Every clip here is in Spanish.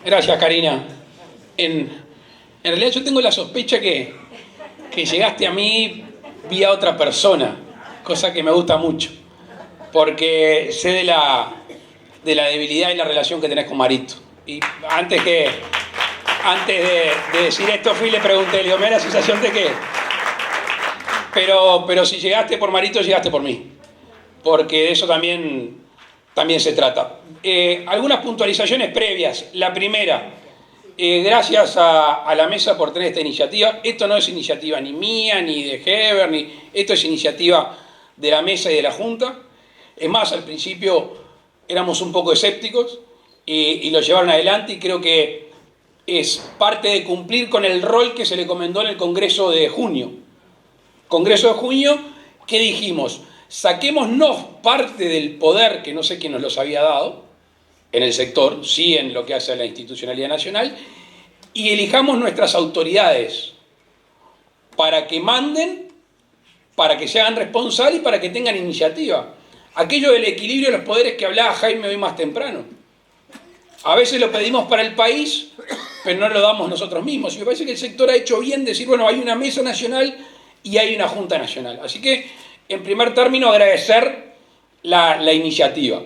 Gracias, Karina. En realidad yo tengo la sospecha que llegaste a mí vía otra persona, cosa que me gusta mucho, porque sé de la debilidad y la relación que tenés con Marito. Y antes de decir esto fui y le pregunté, le digo, me da la sensación de que... Pero si llegaste por Marito, llegaste por mí, porque de eso también se trata. Algunas puntualizaciones previas. La primera, gracias a la mesa por tener esta iniciativa. Esto no es iniciativa ni mía, ni de Heber, esto es iniciativa de la mesa y de la Junta. Es más, al principio éramos un poco escépticos y lo llevaron adelante, y creo que es parte de cumplir con el rol que se le encomendó en el Congreso de junio. Congreso de junio, ¿qué dijimos? Saquémonos parte del poder, que no sé quién nos los había dado, en el sector, sí en lo que hace a la institucionalidad nacional, y elijamos nuestras autoridades para que manden, para que se hagan responsables y para que tengan iniciativa. Aquello del equilibrio de los poderes que hablaba Jaime hoy más temprano. A veces lo pedimos para el país, pero no lo damos nosotros mismos. Y me parece que el sector ha hecho bien decir, bueno, hay una mesa nacional y hay una Junta Nacional. Así que, en primer término, agradecer la iniciativa.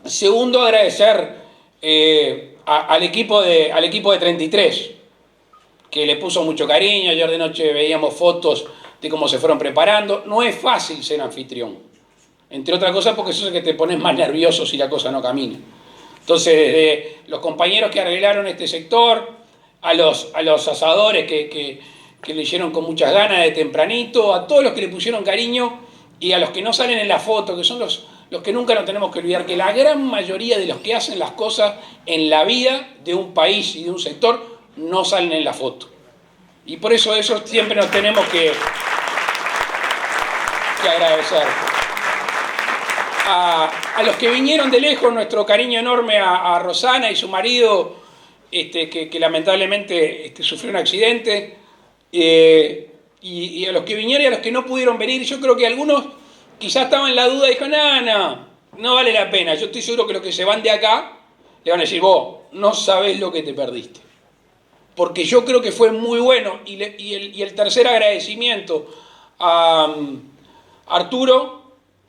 Segundo, agradecer al equipo de 33, que le puso mucho cariño. Ayer de noche veíamos fotos de cómo se fueron preparando. No es fácil ser anfitrión, entre otras cosas porque eso es que te pones más nervioso si la cosa no camina. Entonces, desde los compañeros que arreglaron este sector, a los asadores que le hicieron con muchas ganas de tempranito, a todos los que le pusieron cariño, y a los que no salen en la foto, que son los que nunca nos tenemos que olvidar, que la gran mayoría de los que hacen las cosas en la vida de un país y de un sector no salen en la foto. Y por eso siempre nos tenemos que agradecer. A los que vinieron de lejos, nuestro cariño enorme a Rosana y su marido, que lamentablemente sufrió un accidente, y a los que vinieron y a los que no pudieron venir. Yo creo que algunos quizás estaban en la duda y dijeron, no vale la pena. Yo estoy seguro que los que se van de acá le van a decir, vos no sabés lo que te perdiste. Porque yo creo que fue muy bueno. Y el tercer agradecimiento a Arturo,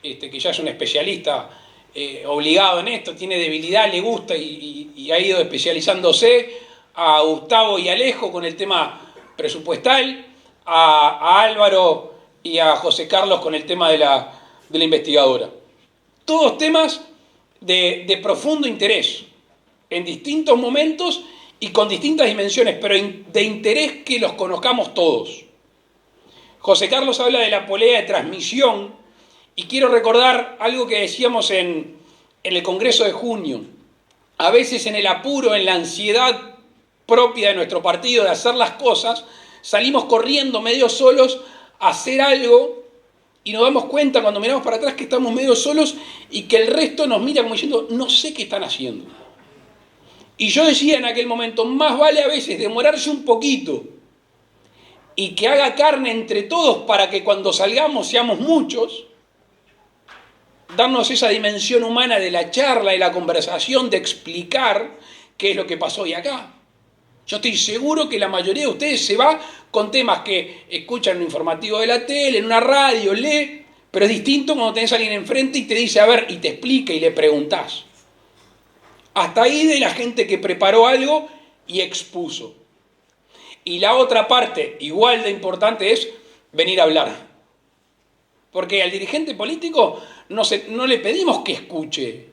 que ya es un especialista obligado en esto, tiene debilidad, le gusta y ha ido especializándose, a Gustavo y Alejo con el tema presupuestal, a Álvaro y a José Carlos con el tema de la investigadora. Todos temas de profundo interés, en distintos momentos y con distintas dimensiones, pero de interés que los conozcamos todos. José Carlos habla de la polea de transmisión, y quiero recordar algo que decíamos en el Congreso de junio. A veces en el apuro, en la ansiedad propia de nuestro partido de hacer las cosas, salimos corriendo medio solos a hacer algo y nos damos cuenta cuando miramos para atrás que estamos medio solos y que el resto nos mira como diciendo, no sé qué están haciendo. Y yo decía en aquel momento, más vale a veces demorarse un poquito y que haga carne entre todos para que cuando salgamos seamos muchos, darnos esa dimensión humana de la charla, de la conversación, de explicar qué es lo que pasó hoy acá. Yo estoy seguro que la mayoría de ustedes se va con temas que escuchan en un informativo de la tele, en una radio, lee, pero es distinto cuando tenés a alguien enfrente y te dice, a ver, y te explica y le preguntás. Hasta ahí de la gente que preparó algo y expuso. Y la otra parte, igual de importante, es venir a hablar. Porque al dirigente político no le pedimos que escuche.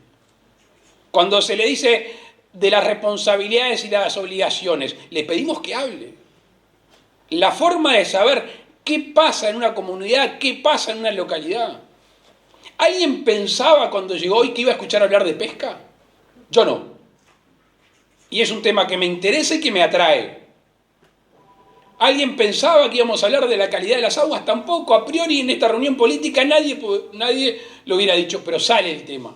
Cuando se le dice de las responsabilidades y las obligaciones, le pedimos que hable. La forma de saber qué pasa en una comunidad, qué pasa en una localidad. ¿Alguien pensaba cuando llegó hoy que iba a escuchar hablar de pesca? Yo no. Y es un tema que me interesa y que me atrae. ¿Alguien pensaba que íbamos a hablar de la calidad de las aguas? Tampoco. A priori en esta reunión política nadie lo hubiera dicho, pero sale el tema.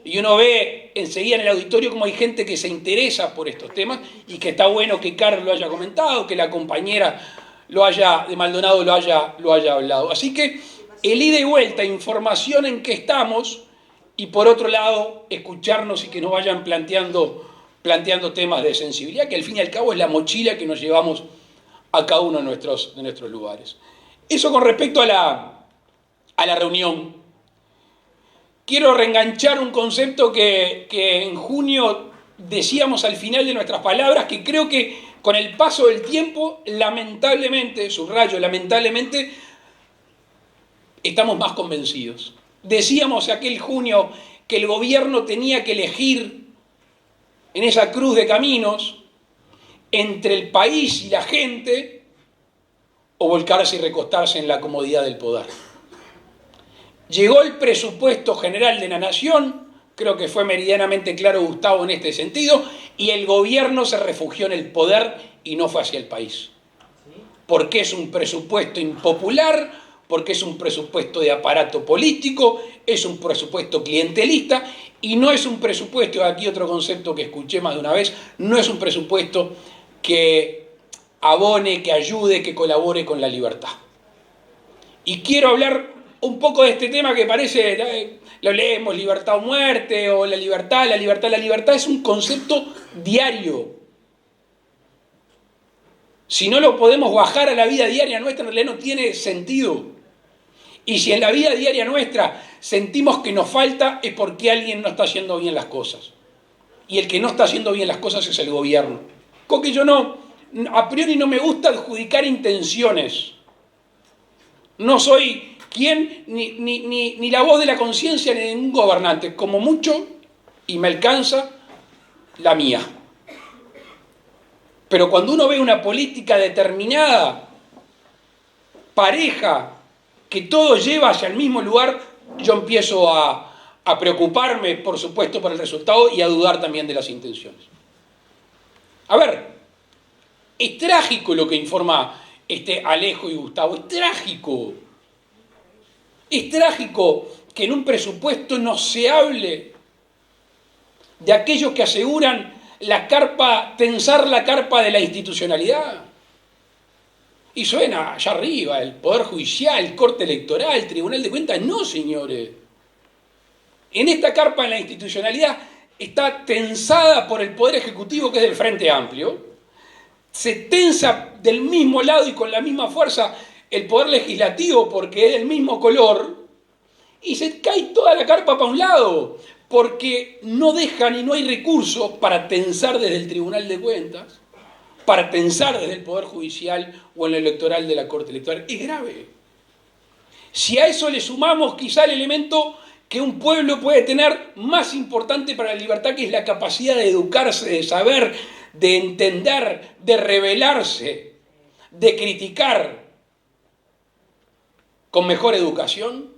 Y uno ve enseguida en el auditorio cómo hay gente que se interesa por estos temas y que está bueno que Carlos lo haya comentado, que la compañera de Maldonado lo haya hablado. Así que el ida y vuelta, información en qué estamos, y por otro lado escucharnos y que nos vayan planteando planteando temas de sensibilidad, que al fin y al cabo es la mochila que nos llevamos a cada uno de nuestros lugares. Eso con respecto a la reunión. Quiero reenganchar un concepto que en junio decíamos al final de nuestras palabras, que creo que con el paso del tiempo, lamentablemente, subrayo, lamentablemente, estamos más convencidos. Decíamos aquel junio que el gobierno tenía que elegir en esa cruz de caminos entre el país y la gente o volcarse y recostarse en la comodidad del poder. Llegó el presupuesto general de la Nación, creo que fue meridianamente claro Gustavo en este sentido, y el gobierno se refugió en el poder y no fue hacia el país. Porque es un presupuesto impopular, porque es un presupuesto de aparato político, es un presupuesto clientelista y no es un presupuesto, aquí otro concepto que escuché más de una vez, no es un presupuesto que abone, que ayude, que colabore con la libertad. Y quiero hablar un poco de este tema que parece, lo leemos, libertad o muerte, o la libertad. La libertad es un concepto diario. Si no lo podemos bajar a la vida diaria nuestra, en realidad no tiene sentido. Y si en la vida diaria nuestra sentimos que nos falta, es porque alguien no está haciendo bien las cosas. Y el que no está haciendo bien las cosas es el gobierno. Con que yo a priori no me gusta adjudicar intenciones. No soy ni la voz de la conciencia ni de ningún gobernante, como mucho, y me alcanza, la mía. Pero cuando uno ve una política determinada, pareja, que todo lleva hacia el mismo lugar, yo empiezo a preocuparme, por supuesto, por el resultado y a dudar también de las intenciones. A ver, es trágico lo que informa Alejo y Gustavo, es trágico. Es trágico que en un presupuesto no se hable de aquellos que aseguran tensar la carpa de la institucionalidad. Y suena allá arriba, el Poder Judicial, el Corte Electoral, el Tribunal de Cuentas. No, señores. En esta carpa de la institucionalidad está tensada por el Poder Ejecutivo, que es del Frente Amplio. Se tensa del mismo lado y con la misma fuerza el Poder Legislativo, porque es del mismo color, y se cae toda la carpa para un lado, porque no dejan y no hay recursos para tensar desde el Tribunal de Cuentas, para tensar desde el Poder Judicial o en lo electoral de la Corte Electoral. Es grave. Si a eso le sumamos quizá el elemento que un pueblo puede tener más importante para la libertad, que es la capacidad de educarse, de saber, de entender, de rebelarse, de criticar con mejor educación,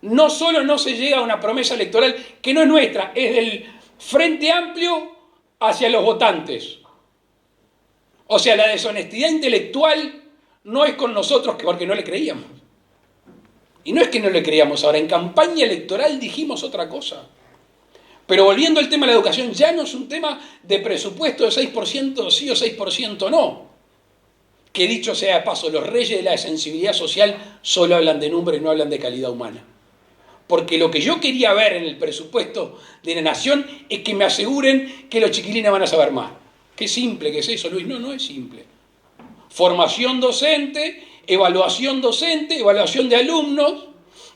no solo no se llega a una promesa electoral que no es nuestra, es del Frente Amplio hacia los votantes. O sea, la deshonestidad intelectual no es con nosotros porque no le creíamos. Y no es que no le creíamos ahora, en campaña electoral dijimos otra cosa. Pero volviendo al tema de la educación, ya no es un tema de presupuesto de 6% sí o 6% no. Que dicho sea de paso, los reyes de la sensibilidad social solo hablan de número y no hablan de calidad humana. Porque lo que yo quería ver en el presupuesto de la Nación es que me aseguren que los chiquilines van a saber más. Qué simple que es eso, Luis. No, no es simple. Formación docente, evaluación de alumnos,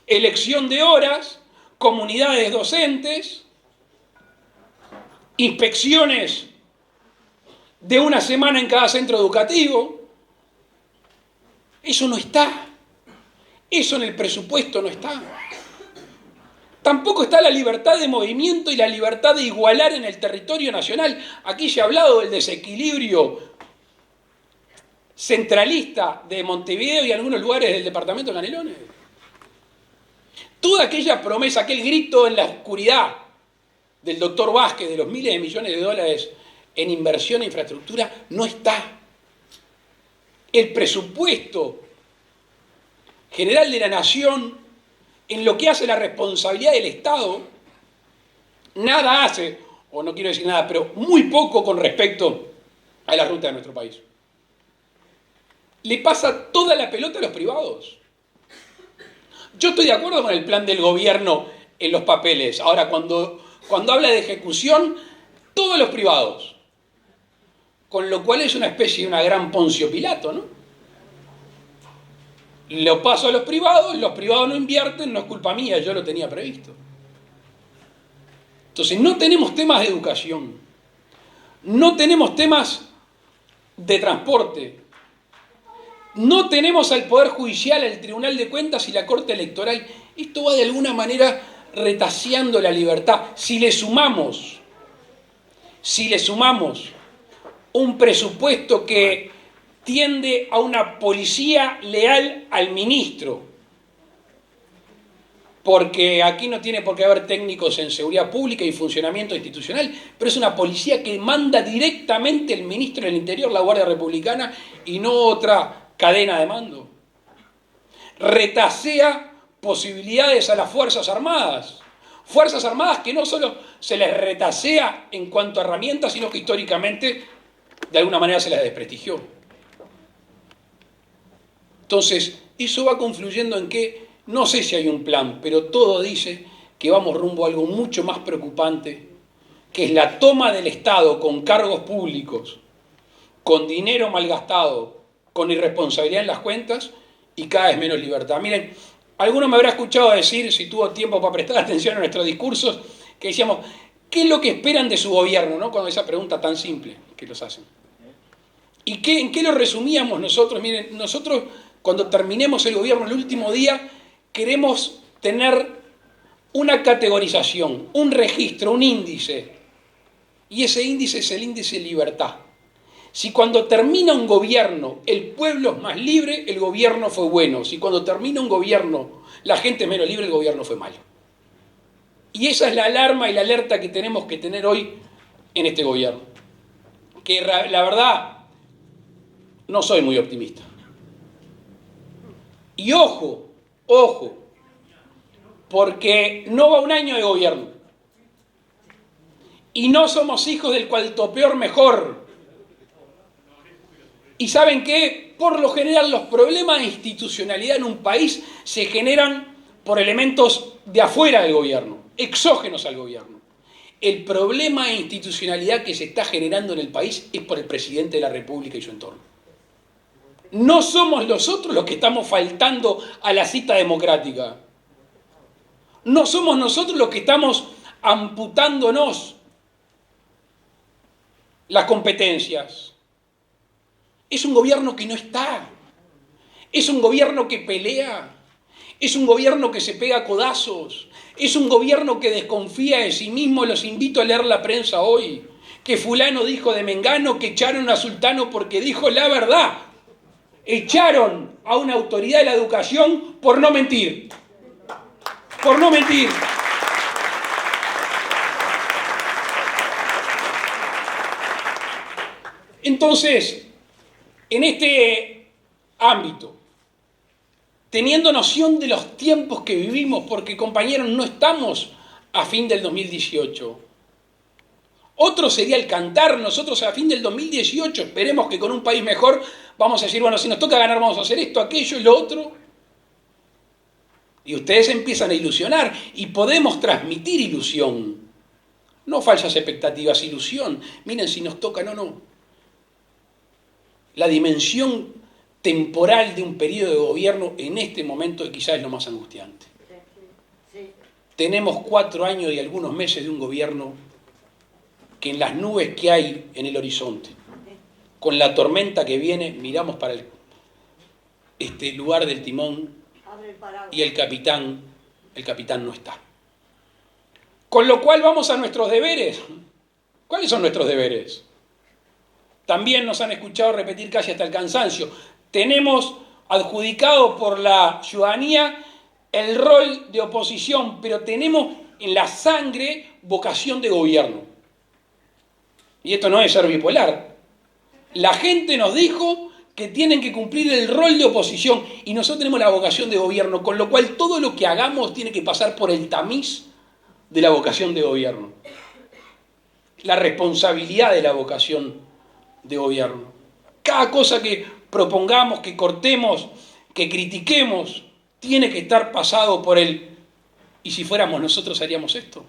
elección de horas, comunidades docentes, inspecciones de una semana en cada centro educativo. Eso no está. Eso en el presupuesto no está. Tampoco está la libertad de movimiento y la libertad de igualar en el territorio nacional. Aquí se ha hablado del desequilibrio centralista de Montevideo y algunos lugares del departamento de Canelones. Toda aquella promesa, aquel grito en la oscuridad del doctor Vázquez de los miles de millones de dólares en inversión e infraestructura, no está. El presupuesto general de la Nación, en lo que hace la responsabilidad del Estado, nada hace, o no quiero decir nada, pero muy poco con respecto a la ruta de nuestro país. Le pasa toda la pelota a los privados. Yo estoy de acuerdo con el plan del gobierno en los papeles. Ahora, cuando habla de ejecución, todos los privados. Con lo cual es una especie de una gran Poncio Pilato, ¿no? Lo paso a los privados no invierten, no es culpa mía, yo lo tenía previsto. Entonces no tenemos temas de educación, no tenemos temas de transporte, no tenemos al Poder Judicial, al Tribunal de Cuentas y la Corte Electoral. Esto va de alguna manera retaseando la libertad. Si le sumamos un presupuesto que tiende a una policía leal al ministro, porque aquí no tiene por qué haber técnicos en seguridad pública y funcionamiento institucional, pero es una policía que manda directamente el ministro del Interior, la Guardia Republicana, y no otra cadena de mando. Retasea posibilidades a las Fuerzas Armadas. Fuerzas Armadas que no solo se les retasea en cuanto a herramientas, sino que históricamente de alguna manera se les desprestigió. Entonces, eso va confluyendo en que, no sé si hay un plan, pero todo dice que vamos rumbo a algo mucho más preocupante, que es la toma del Estado con cargos públicos, con dinero malgastado, con irresponsabilidad en las cuentas y cada vez menos libertad. Miren, alguno me habrá escuchado decir, si tuvo tiempo para prestar atención a nuestros discursos, que decíamos, ¿qué es lo que esperan de su gobierno? ¿No? Cuando esa pregunta tan simple que los hacen. ¿Y en qué lo resumíamos nosotros? Miren, nosotros cuando terminemos el gobierno el último día, queremos tener una categorización, un registro, un índice. Y ese índice es el índice de libertad. Si cuando termina un gobierno el pueblo es más libre, el gobierno fue bueno. Si cuando termina un gobierno la gente es menos libre, el gobierno fue malo. Y esa es la alarma y la alerta que tenemos que tener hoy en este gobierno. Que la verdad, no soy muy optimista. Y ojo, porque no va un año de gobierno. Y no somos hijos del cuanto peor mejor. ¿Y saben qué? Por lo general los problemas de institucionalidad en un país se generan por elementos de afuera del gobierno, exógenos al gobierno. El problema de institucionalidad que se está generando en el país es por el presidente de la República y su entorno. No somos nosotros los que estamos faltando a la cita democrática. No somos nosotros los que estamos amputándonos las competencias. Es un gobierno que no está. Es un gobierno que pelea. Es un gobierno que se pega codazos. Es un gobierno que desconfía de sí mismo. Los invito a leer la prensa hoy. Que fulano dijo de Mengano que echaron a Sultano porque dijo la verdad. Echaron a una autoridad de la educación por no mentir. Por no mentir. Entonces, en este ámbito, teniendo noción de los tiempos que vivimos, porque compañeros, no estamos a fin del 2018. Otro sería el cantar, nosotros a fin del 2018, esperemos que con un país mejor vamos a decir, bueno, si nos toca ganar vamos a hacer esto, aquello y lo otro. Y ustedes empiezan a ilusionar y podemos transmitir ilusión. No falsas expectativas, ilusión. Miren si nos toca, no. La dimensión temporal de un periodo de gobierno en este momento quizás es lo más angustiante. Tenemos 4 años y algunos meses de un gobierno que en las nubes que hay en el horizonte, con la tormenta que viene, miramos para el lugar del timón y el capitán no está. Con lo cual vamos a nuestros deberes. ¿Cuáles son nuestros deberes? También nos han escuchado repetir casi hasta el cansancio. Tenemos adjudicado por la ciudadanía el rol de oposición, pero tenemos en la sangre vocación de gobierno. Y esto no es ser bipolar. La gente nos dijo que tienen que cumplir el rol de oposición y nosotros tenemos la vocación de gobierno, con lo cual todo lo que hagamos tiene que pasar por el tamiz de la vocación de gobierno. La responsabilidad de la vocación de gobierno. Cada cosa que propongamos, que cortemos, que critiquemos, tiene que estar pasado por el ¿y si fuéramos nosotros haríamos esto?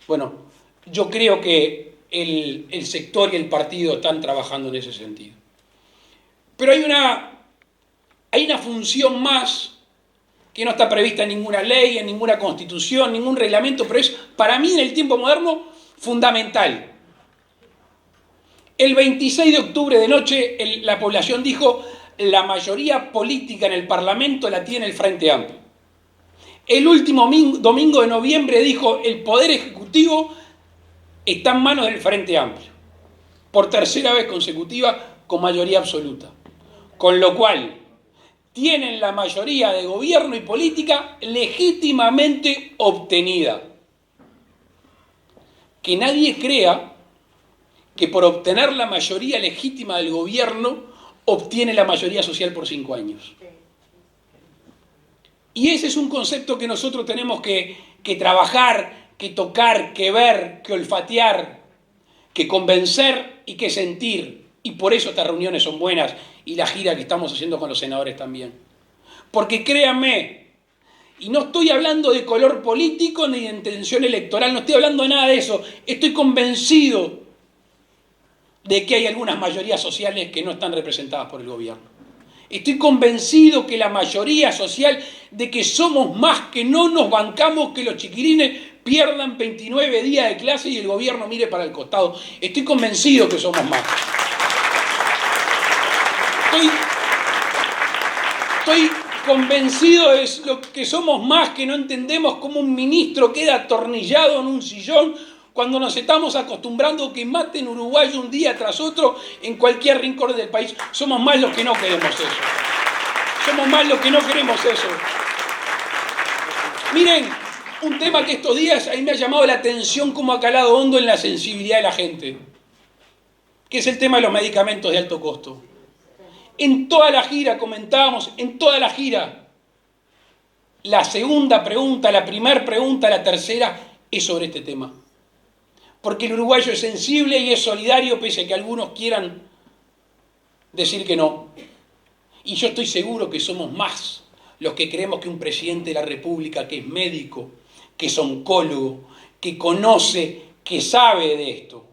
Bueno, yo creo que el sector y el partido están trabajando en ese sentido. Pero hay una función más que no está prevista en ninguna ley, en ninguna constitución, ningún reglamento, pero es para mí en el tiempo moderno fundamental. El 26 de octubre de noche la población dijo: la mayoría política en el Parlamento la tiene el Frente Amplio. El último domingo de noviembre dijo: el Poder Ejecutivo está en manos del Frente Amplio, por tercera vez consecutiva con mayoría absoluta. Con lo cual, tienen la mayoría de gobierno y política legítimamente obtenida. Que nadie crea que por obtener la mayoría legítima del gobierno obtiene la mayoría social por 5 años. Y ese es un concepto que nosotros tenemos que trabajar, que tocar, que ver, que olfatear, que convencer y que sentir. Y por eso estas reuniones son buenas y la gira que estamos haciendo con los senadores también. Porque créanme, y no estoy hablando de color político ni de intención electoral, no estoy hablando de nada de eso. Estoy convencido de que hay algunas mayorías sociales que no están representadas por el gobierno. Estoy convencido que la mayoría social, de que somos más, que no nos bancamos que los chiquilines pierdan 29 días de clase y el gobierno mire para el costado. Estoy convencido que somos más. Estoy convencido de lo que somos más, que no entendemos cómo un ministro queda atornillado en un sillón cuando nos estamos acostumbrando a que maten uruguayo un día tras otro en cualquier rincón del país. Somos más los que no queremos eso. Somos más los que no queremos eso. Miren, un tema que estos días a mí me ha llamado la atención, cómo ha calado hondo en la sensibilidad de la gente, que es el tema de los medicamentos de alto costo. En toda la gira comentábamos, en toda la gira, la segunda pregunta, la primera pregunta, la tercera, es sobre este tema. Porque el uruguayo es sensible y es solidario, pese a que algunos quieran decir que no. Y yo estoy seguro que somos más los que creemos que un presidente de la República, que es médico, que es oncólogo, que conoce, que sabe de esto,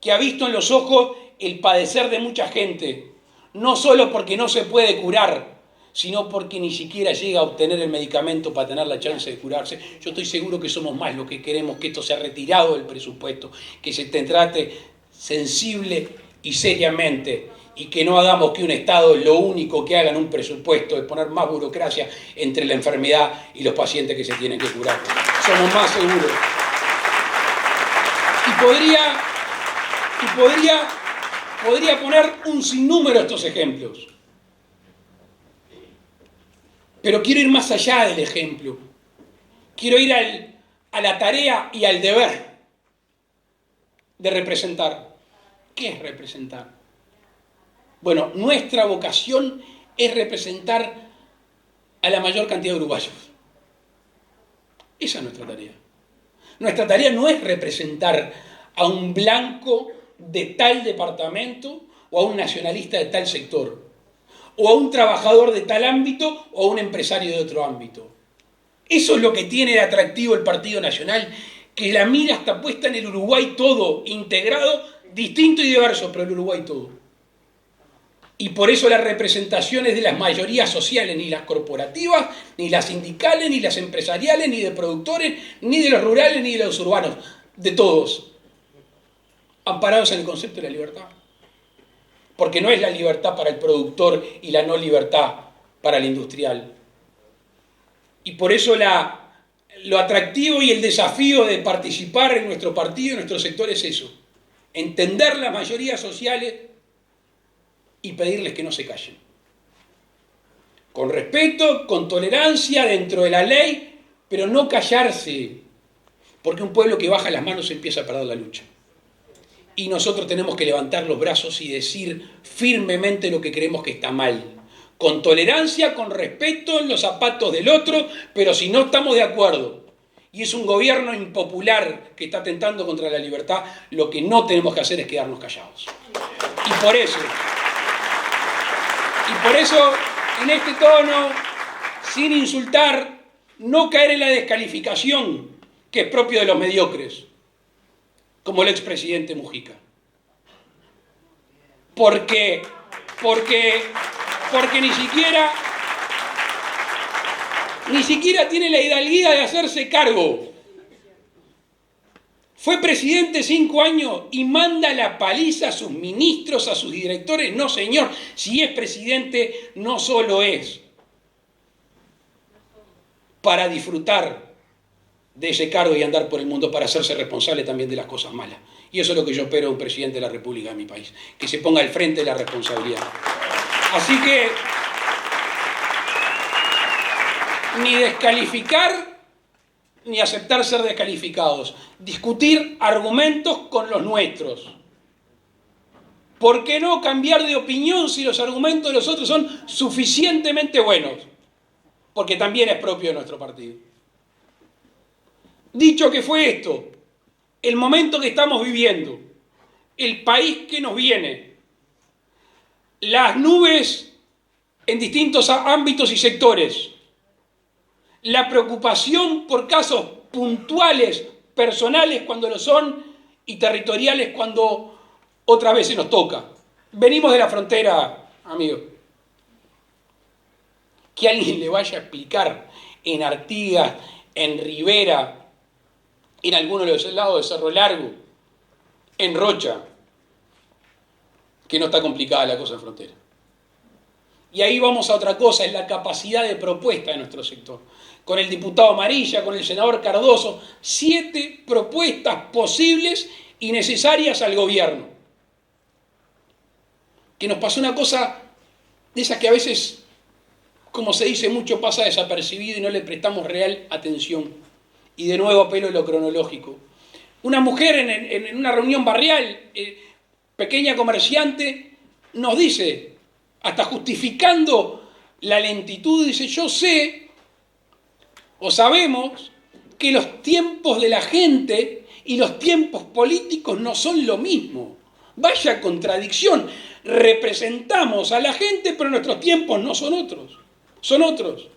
que ha visto en los ojos el padecer de mucha gente, no solo porque no se puede curar, sino porque ni siquiera llega a obtener el medicamento para tener la chance de curarse. Yo estoy seguro que somos más los que queremos que esto sea retirado del presupuesto, que se te trate sensible y seriamente, y que no hagamos que un Estado lo único que haga en un presupuesto es poner más burocracia entre la enfermedad y los pacientes que se tienen que curar. Somos más seguros. Y podría poner un sinnúmero de estos ejemplos. Pero quiero ir más allá del ejemplo. Quiero ir a la tarea y al deber de representar. ¿Qué es representar? Bueno, nuestra vocación es representar a la mayor cantidad de uruguayos. Esa es nuestra tarea. Nuestra tarea no es representar a un blanco de tal departamento o a un nacionalista de tal sector, o a un trabajador de tal ámbito o a un empresario de otro ámbito. Eso es lo que tiene de atractivo el Partido Nacional, que la mira está puesta en el Uruguay todo, integrado, distinto y diverso, pero el Uruguay todo. Y por eso las representaciones de las mayorías sociales, ni las corporativas, ni las sindicales, ni las empresariales, ni de productores, ni de los rurales, ni de los urbanos, de todos, amparados en el concepto de la libertad. Porque no es la libertad para el productor y la no libertad para el industrial. Y por eso lo atractivo y el desafío de participar en nuestro partido, en nuestro sector, es eso. Entender las mayorías sociales y pedirles que no se callen. Con respeto, con tolerancia, dentro de la ley, pero no callarse. Porque un pueblo que baja las manos empieza a perder la lucha. Y nosotros tenemos que levantar los brazos y decir firmemente lo que creemos que está mal. Con tolerancia, con respeto en los zapatos del otro, pero si no estamos de acuerdo y es un gobierno impopular que está atentando contra la libertad, lo que no tenemos que hacer es quedarnos callados. Y por eso, en este tono, sin insultar, no caer en la descalificación que es propio de los mediocres. como el expresidente Mujica. Porque ni siquiera tiene la hidalguía de hacerse cargo. Fue presidente 5 años y manda la paliza a sus ministros, a sus directores. No, señor, si es presidente no solo es para disfrutar de ese cargo y andar por el mundo, para hacerse responsable también de las cosas malas. Y eso es lo que yo espero de un presidente de la República de mi país, que se ponga al frente de la responsabilidad. Así que ni descalificar ni aceptar ser descalificados. Discutir argumentos con los nuestros. ¿Por qué no cambiar de opinión si los argumentos de los otros son suficientemente buenos? Porque también es propio de nuestro partido. Dicho que fue esto, el momento que estamos viviendo, el país que nos viene, las nubes en distintos ámbitos y sectores, la preocupación por casos puntuales, personales cuando lo son y territoriales cuando otra vez se nos toca. Venimos de la frontera, amigo. Que alguien le vaya a explicar en Artigas, en Rivera, en alguno de los lados de Cerro Largo, en Rocha, que no está complicada la cosa en frontera. Y ahí vamos a otra cosa, es la capacidad de propuesta de nuestro sector. Con el diputado Amarilla, con el senador Cardoso, 7 propuestas posibles y necesarias al gobierno. Que nos pasó una cosa de esas que a veces, como se dice mucho, pasa desapercibido y no le prestamos real atención. Y de nuevo apelo a lo cronológico. Una mujer en una reunión barrial, pequeña comerciante, nos dice, hasta justificando la lentitud, dice, yo sé o sabemos que los tiempos de la gente y los tiempos políticos no son lo mismo. Vaya contradicción. Representamos a la gente, pero nuestros tiempos no son otros. Son otros.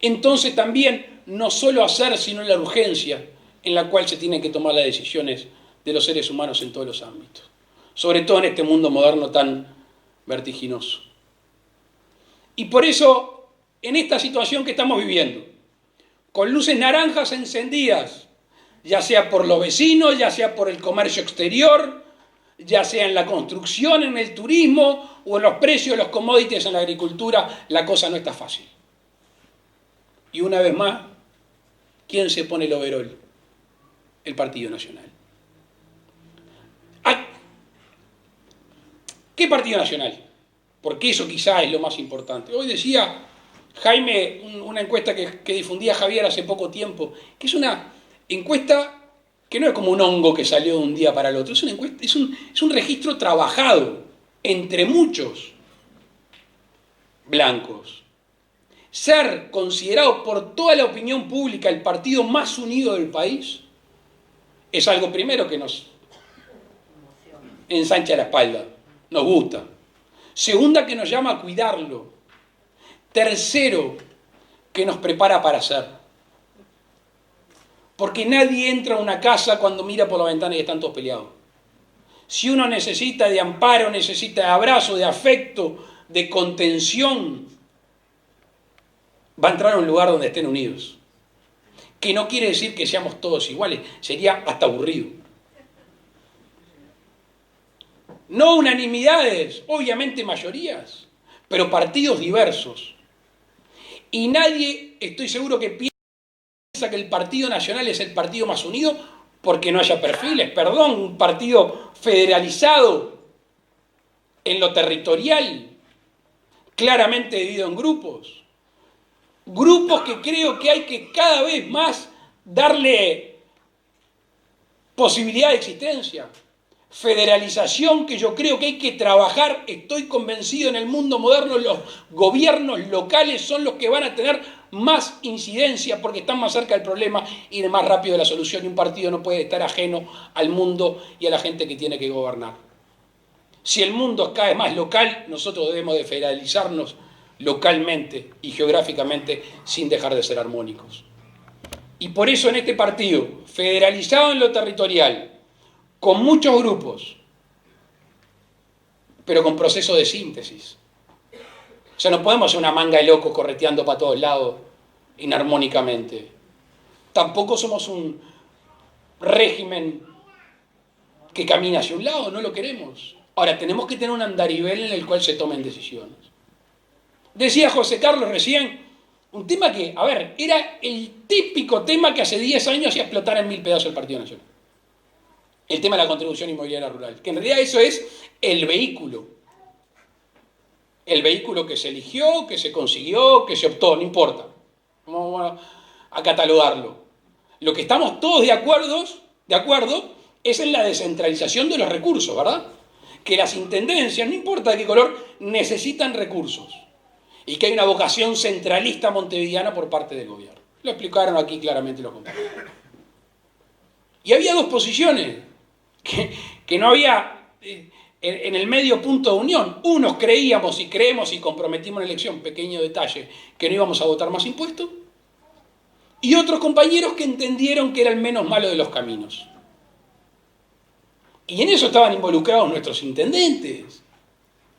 Entonces también no solo hacer, sino la urgencia en la cual se tienen que tomar las decisiones de los seres humanos en todos los ámbitos. Sobre todo en este mundo moderno tan vertiginoso. Y por eso, en esta situación que estamos viviendo, con luces naranjas encendidas, ya sea por los vecinos, ya sea por el comercio exterior, ya sea en la construcción, en el turismo o en los precios de los commodities en la agricultura, la cosa no está fácil. Y una vez más, ¿quién se pone el overol? El Partido Nacional. ¿Qué Partido Nacional? Porque eso quizá es lo más importante. Hoy decía Jaime, una encuesta que difundía Javier hace poco tiempo, que es una encuesta que no es como un hongo que salió de un día para el otro, es una encuesta, es un registro trabajado entre muchos blancos. Ser considerado por toda la opinión pública el partido más unido del país es algo primero que nos ensancha la espalda, nos gusta. Segunda, que nos llama a cuidarlo. Tercero, que nos prepara para hacer. Porque nadie entra a una casa cuando mira por la ventana y están todos peleados. Si uno necesita de amparo, necesita de abrazo, de afecto, de contención, va a entrar a un lugar donde estén unidos. Que no quiere decir que seamos todos iguales, sería hasta aburrido. No unanimidades, obviamente mayorías, pero partidos diversos. Y nadie, estoy seguro, que piensa que el Partido Nacional es el partido más unido porque no haya perfiles. Perdón, un partido federalizado en lo territorial, claramente dividido en grupos. Grupos que creo que hay que cada vez más darle posibilidad de existencia. Federalización que yo creo que hay que trabajar, estoy convencido, en el mundo moderno los gobiernos locales son los que van a tener más incidencia porque están más cerca del problema y de más rápido de la solución, y un partido no puede estar ajeno al mundo y a la gente que tiene que gobernar. Si el mundo es cada vez más local, nosotros debemos de federalizarnos localmente y geográficamente sin dejar de ser armónicos. Y por eso en este partido, federalizado en lo territorial, con muchos grupos, pero con proceso de síntesis. O sea, no podemos ser una manga de locos correteando para todos lados inarmónicamente. Tampoco somos un régimen que camina hacia un lado, no lo queremos. Ahora, tenemos que tener un andarivel en el cual se tomen decisiones. Decía José Carlos recién, un tema que, a ver, era el típico tema que hace 10 años hacía explotar en 1000 pedazos el Partido Nacional. El tema de la contribución inmobiliaria rural. Que en realidad eso es el vehículo. El vehículo que se eligió, que se consiguió, que se optó, no importa. Vamos a catalogarlo. Lo que estamos todos de acuerdo es en la descentralización de los recursos, ¿verdad? Que las intendencias, no importa de qué color, necesitan recursos. Y que hay una vocación centralista montevideana por parte del gobierno. Lo explicaron aquí claramente los compañeros. Y había dos posiciones que no había en el medio punto de unión. Unos creíamos y creemos y comprometimos en la elección, pequeño detalle, que no íbamos a votar más impuestos. Y otros compañeros que entendieron que era el menos malo de los caminos. Y en eso estaban involucrados nuestros intendentes.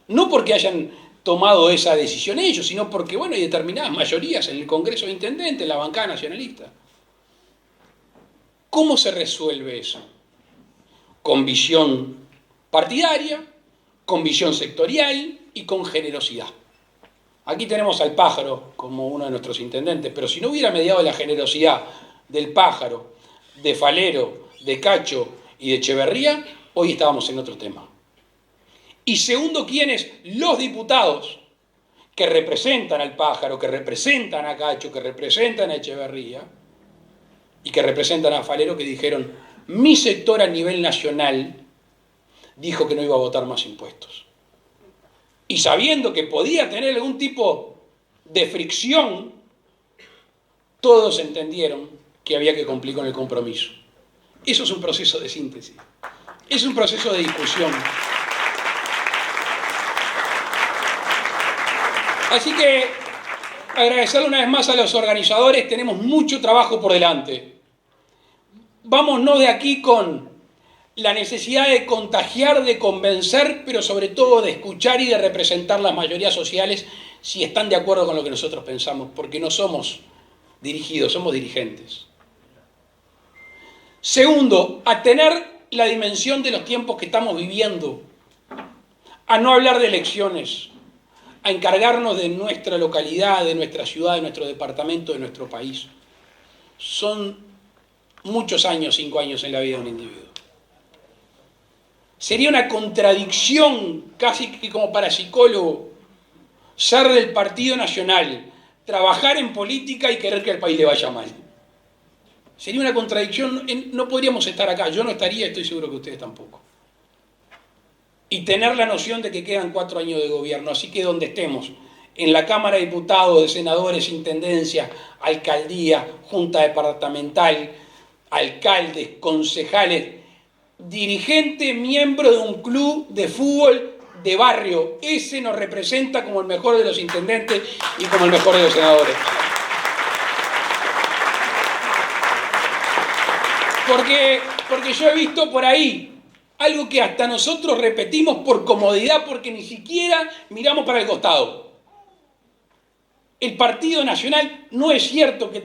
No porque hayan tomado esa decisión ellos, sino porque, bueno, hay determinadas mayorías en el Congreso de Intendentes, en la bancada nacionalista. ¿Cómo se resuelve eso? Con visión partidaria, con visión sectorial y con generosidad. Aquí tenemos al Pájaro como uno de nuestros intendentes, pero si no hubiera mediado la generosidad del Pájaro, de Falero, de Cacho y de Echeverría, hoy estábamos en otro tema. Y segundo, ¿quiénes? Los diputados que representan al Pájaro, que representan a Cacho, que representan a Echeverría y que representan a Falero, que dijeron, mi sector a nivel nacional dijo que no iba a votar más impuestos. Y sabiendo que podía tener algún tipo de fricción, todos entendieron que había que cumplir con el compromiso. Eso es un proceso de síntesis. Es un proceso de discusión. Así que agradecerle una vez más a los organizadores, tenemos mucho trabajo por delante. Vámonos de aquí con la necesidad de contagiar, de convencer, pero sobre todo de escuchar y de representar las mayorías sociales si están de acuerdo con lo que nosotros pensamos, porque no somos dirigidos, somos dirigentes. Segundo, a tener la dimensión de los tiempos que estamos viviendo, a no hablar de elecciones, a encargarnos de nuestra localidad, de nuestra ciudad, de nuestro departamento, de nuestro país. Son muchos años, 5 años en la vida de un individuo. Sería una contradicción, casi que como parapsicólogo, ser del Partido Nacional, trabajar en política y querer que al país le vaya mal. Sería una contradicción, no podríamos estar acá, yo no estaría, estoy seguro que ustedes tampoco. Y tener la noción de que quedan 4 años de gobierno, así que donde estemos, en la Cámara de Diputados, de Senadores, Intendencia, Alcaldía, Junta Departamental, alcaldes, concejales, dirigente, miembro de un club de fútbol de barrio, ese nos representa como el mejor de los intendentes y como el mejor de los senadores. Porque yo he visto por ahí algo que hasta nosotros repetimos por comodidad, porque ni siquiera miramos para el costado. El Partido Nacional no es cierto que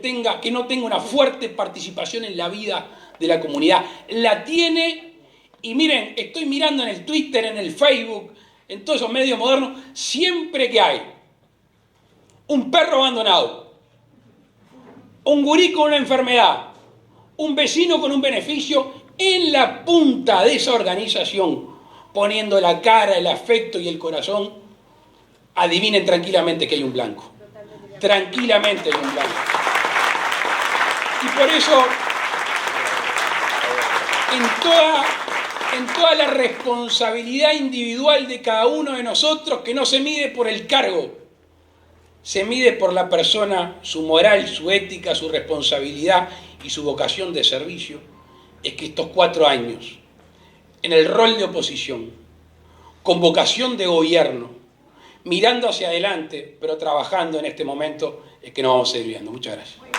no tenga una fuerte participación en la vida de la comunidad. La tiene, y miren, estoy mirando en el Twitter, en el Facebook, en todos esos medios modernos, siempre que hay un perro abandonado, un gurí con una enfermedad, un vecino con un beneficio, en la punta de esa organización, poniendo la cara, el afecto y el corazón, adivinen tranquilamente que hay un blanco. Tranquilamente hay un blanco. Y por eso, en toda la responsabilidad individual de cada uno de nosotros, que no se mide por el cargo, se mide por la persona, su moral, su ética, su responsabilidad y su vocación de servicio, es que estos 4 años, en el rol de oposición, con vocación de gobierno, mirando hacia adelante, pero trabajando en este momento, es que nos vamos a ir viendo. Muchas gracias.